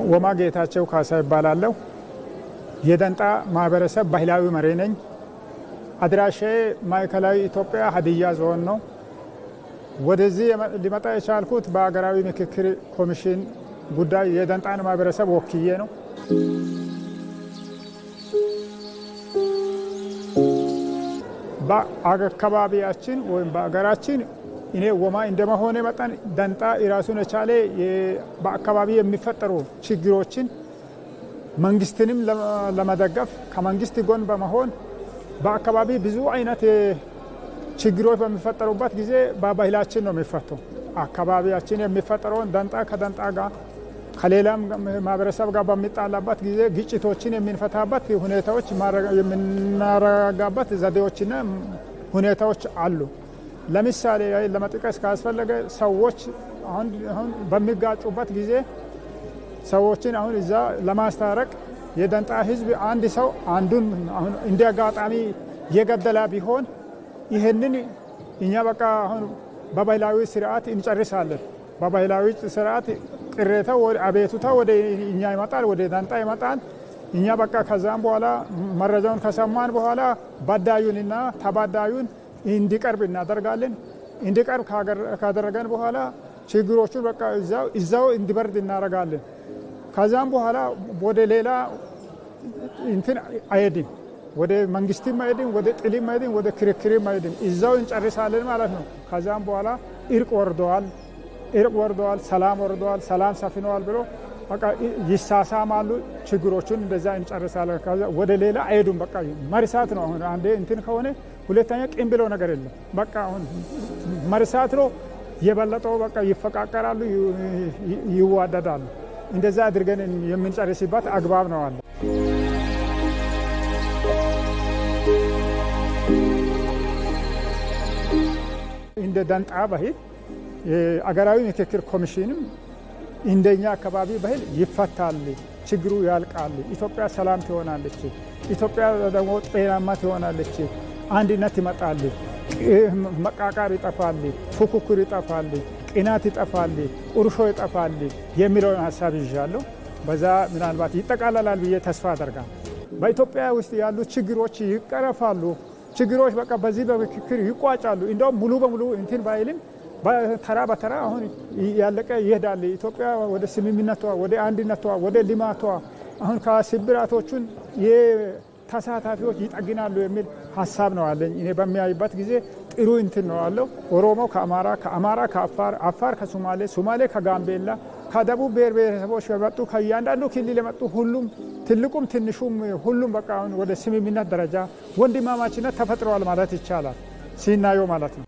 ወማ ጌታቸው ካሳ ይባላለሁ። የደንጣ ማህበረሰብ ባህላዊ መሪ ነኝ። አድራሻዬ ማዕከላዊ ኢትዮጵያ ሀዲያ ዞን ነው። ወደዚህ ሊመጣ የቻልኩት በሀገራዊ ምክክር ኮሚሽን ጉዳይ የደንጣን ማህበረሰብ ወክዬ ነው። በአካባቢያችን ወይም በሀገራችን እኔ ወማ እንደመሆነ መጠን ደንጣ የራሱን የቻለ በአካባቢ የሚፈጠሩ ችግሮችን መንግስትንም ለመደገፍ ከመንግስት ጎን በመሆን በአካባቢ ብዙ አይነት ችግሮች በሚፈጠሩበት ጊዜ በባህላችን ነው የሚፈተው። አካባቢያችን የሚፈጠረውን ደንጣ ከደንጣ ጋር ከሌላም ማህበረሰብ ጋር በሚጣላበት ጊዜ ግጭቶችን የምንፈታበት ሁኔታዎች የምናረጋጋበት ዘዴዎችና ሁኔታዎች አሉ። ለምሳሌ ለመጥቀስ ካስፈለገ ሰዎች አሁን በሚጋጩበት ጊዜ ሰዎችን አሁን እዛ ለማስታረቅ የደንጣ ህዝብ አንድ ሰው አንዱን አሁን እንደ አጋጣሚ የገደለ ቢሆን ይህንን እኛ በቃ አሁን በባህላዊ ስርዓት እንጨርሳለን። በባህላዊ ስርዓት ቅሬታው አቤቱታ ወደ እኛ ይመጣል፣ ወደ ደንጣ ይመጣል። እኛ በቃ ከዛም በኋላ መረጃውን ከሰማን በኋላ ባዳዩንና ተባዳዩን እንዲቀርብ እናደርጋለን። እንዲቀርብ ካደረገን በኋላ ችግሮቹን በቃ እዛው እንዲበርድ እናደርጋለን። ከዛም በኋላ ወደ ሌላ እንትን አይሄድም፣ ወደ መንግስትም አይሄድም፣ ወደ ጥልም አይሄድም፣ ወደ ክርክርም አይሄድም። እዛው እንጨርሳለን ማለት ነው። ከዛም በኋላ እርቅ ወርደዋል፣ ሰላም ወርደዋል፣ ሰላም ሰፍነዋል ብሎ በቃ ይሳሳማሉ። ችግሮቹን እንደዛ እንጨርሳለን። ወደ ሌላ አይሄዱም። በቃ መርሳት ነው። አሁን አንዴ እንትን ከሆነ ሁለተኛ ቂም ብሎ ነገር የለም። በቃ አሁን መርሳት ነው። የበለጠው በቃ ይፈቃቀራሉ፣ ይዋደዳሉ። እንደዛ አድርገን የምንጨርስበት አግባብ ነው አለ። እንደ ደንጣ ባህል የአገራዊ ምክክር ኮሚሽንም እንደኛ አካባቢ ባህል ይፈታል፣ ችግሩ ያልቃል፣ ኢትዮጵያ ሰላም ትሆናለች፣ ኢትዮጵያ ደግሞ ጤናማ ትሆናለች፣ አንድነት ይመጣል፣ መቃቃር ይጠፋል፣ ፉክክር ይጠፋል፣ ቅናት ይጠፋል፣ ቁርሾ ይጠፋል የሚለውን ሀሳብ ይዣለሁ። በዛ ምናልባት ይጠቃለላል ብዬ ተስፋ አደርጋለሁ። በኢትዮጵያ ውስጥ ያሉ ችግሮች ይቀረፋሉ። ችግሮች በቃ በዚህ በምክክር ይቋጫሉ። እንደውም ሙሉ በሙሉ እንትን ባይልም በተራ በተራ አሁን ያለቀ ይሄዳል። ኢትዮጵያ ወደ ስምምነቷ፣ ወደ አንድነቷ፣ ወደ ልማቷ አሁን ከስብራቶቹን ተሳታፊዎች ይጠግናሉ የሚል ሀሳብ ነው አለኝ። እኔ በሚያይበት ጊዜ ጥሩ እንትን ነው አለው። ኦሮሞ ከአማራ፣ ከአማራ ከአፋር፣ አፋር ከሶማሌ፣ ሶማሌ ከጋምቤላ፣ ከደቡብ ብሔር ብሔረሰቦች የመጡ ከእያንዳንዱ ክልል የመጡ ሁሉም ትልቁም ትንሹም ሁሉም በቃ ወደ ስምምነት ደረጃ ወንድማማችነት ተፈጥረዋል ማለት ይቻላል ሲናየው ማለት ነው።